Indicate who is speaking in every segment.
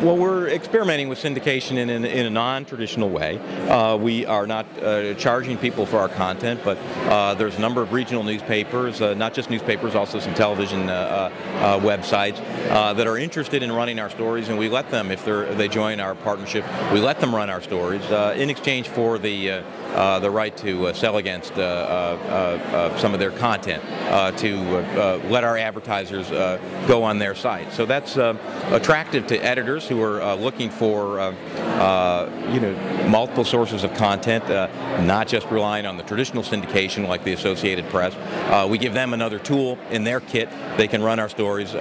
Speaker 1: Well, we're experimenting with syndication in a non-traditional way. We are not charging people for our content, but there's a number of regional newspapers, not just newspapers, also some television websites that are interested in running our stories, and we let them, if they join our partnership, we let them run our stories in exchange for the right to sell against some of their content, to let our advertisers go on their site. So that's attractive to editors who are looking for multiple sources of content, not just relying on the traditional syndication like the Associated Press. We give them another tool in their kit. They can run our stories to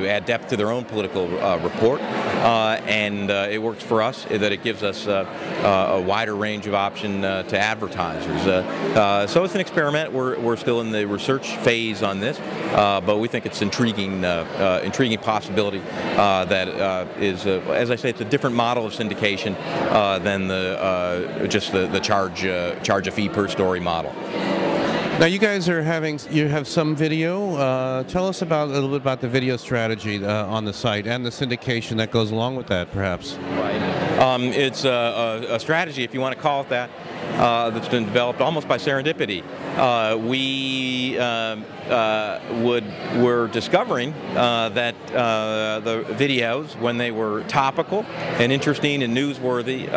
Speaker 1: add depth to their own political report, and it works for us that it gives us a wider range of option to advertisers. So it's an experiment. We're still in the research phase on this, but we think it's intriguing possibility that is, as I say, it's a different model of syndication than just the charge a fee per story model.
Speaker 2: Now you guys are you have some video. Tell us a little bit about the video strategy on the site and the syndication that goes along with that, perhaps.
Speaker 1: Right. It's a strategy, if you want to call it that, that's been developed almost by serendipity. We were discovering that the videos, when they were topical and interesting and newsworthy,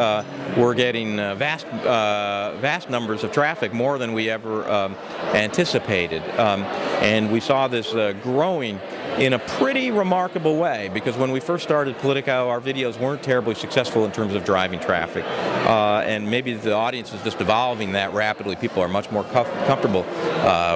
Speaker 1: were getting vast numbers of traffic, more than we ever anticipated. And we saw this growing in a pretty remarkable way, because when we first started Politico, our videos weren't terribly successful in terms of driving traffic, and maybe the audience is just evolving that rapidly. People are much more comfortable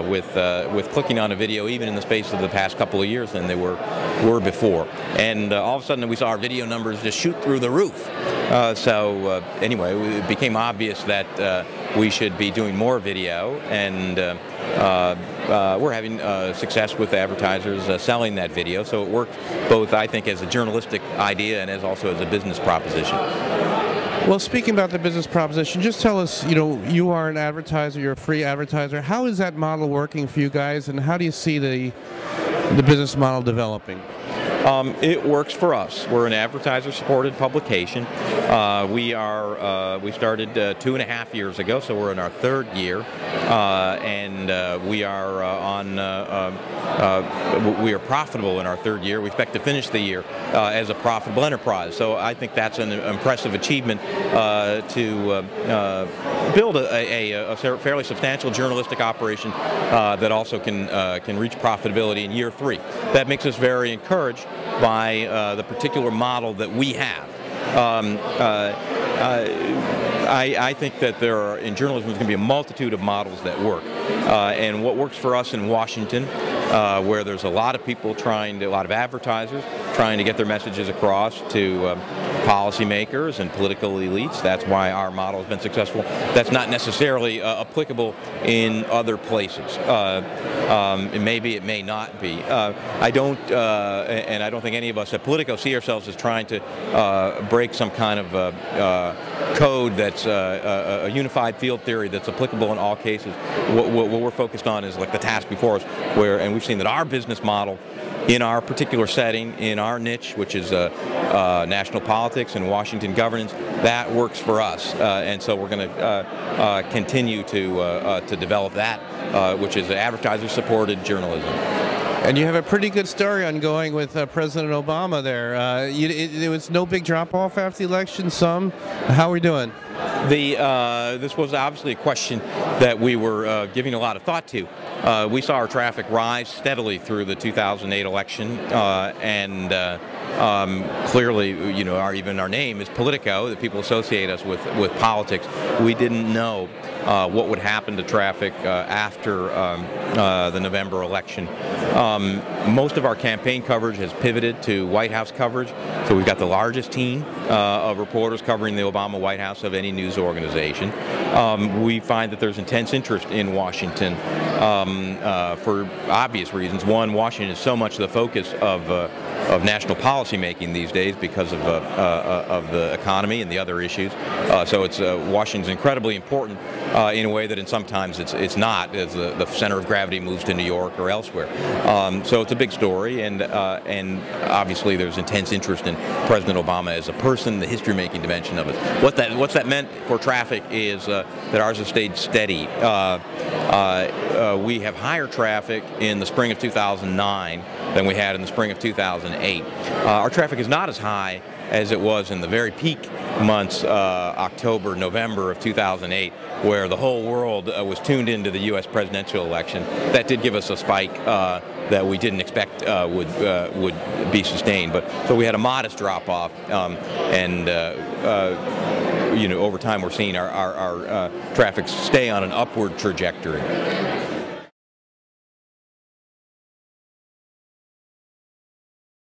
Speaker 1: with clicking on a video, even in the space of the past couple of years, than they were before. And all of a sudden we saw our video numbers just shoot through the roof. Anyway, it became obvious that we should be doing more video, and we're having success with advertisers selling that video. So it works both, I think, as a journalistic idea and also as a business proposition.
Speaker 2: Well, speaking about the business proposition, just tell us, you are an advertiser, you're a free advertiser. How is that model working for you guys, and how do you see the business model developing?
Speaker 1: It works for us. We're an advertiser-supported publication. We started 2.5 years ago, so we're in our third year, and we are profitable in our third year. We expect to finish the year as a profitable enterprise. So I think that's an impressive achievement to build a fairly substantial journalistic operation that also can reach profitability in year 3. That makes us very encouraged by the particular model that we have. I think that in journalism, there's going to be a multitude of models that work. And what works for us in Washington, where there's a lot of people a lot of advertisers trying to get their messages across to policymakers and political elites. That's why our model has been successful. That's not necessarily applicable in other places. Maybe it may not be. I don't think any of us at Politico see ourselves as trying to break some kind of code that's a unified field theory that's applicable in all cases. What we're focused on is like the task before us, and we've seen that our business model, in our particular setting, in our niche, which is national politics and Washington governance, that works for us, and so we're going to continue to develop that, which is advertiser-supported journalism.
Speaker 2: And you have a pretty good story ongoing with President Obama there. There was no big drop-off after the election, some. How are we doing?
Speaker 1: This was obviously a question that we were giving a lot of thought to. We saw our traffic rise steadily through the 2008 election, and clearly, even our name is Politico, that people associate us with politics. We didn't know what would happen to traffic after the November election. Most of our campaign coverage has pivoted to White House coverage, so we've got the largest team of reporters covering the Obama White House of any news organization. We find that there's intense interest in Washington for obvious reasons. One, Washington is so much the focus of national policy making these days because of the economy and the other issues. So it's Washington's incredibly important in a way that sometimes it's not, as the center of gravity moves to New York or elsewhere. So it's a big story, and obviously there's intense interest in President Obama as a person, the history-making dimension of it. What's that meant for traffic is that ours has stayed steady. We have higher traffic in the spring of 2009 than we had in the spring of 2008. Our traffic is not as high as it was in the very peak months, October, November of 2008, where the whole world was tuned into the U.S. presidential election. That did give us a spike that we didn't expect would be sustained. But so we had a modest drop-off, and over time we're seeing our traffic stay on an upward trajectory.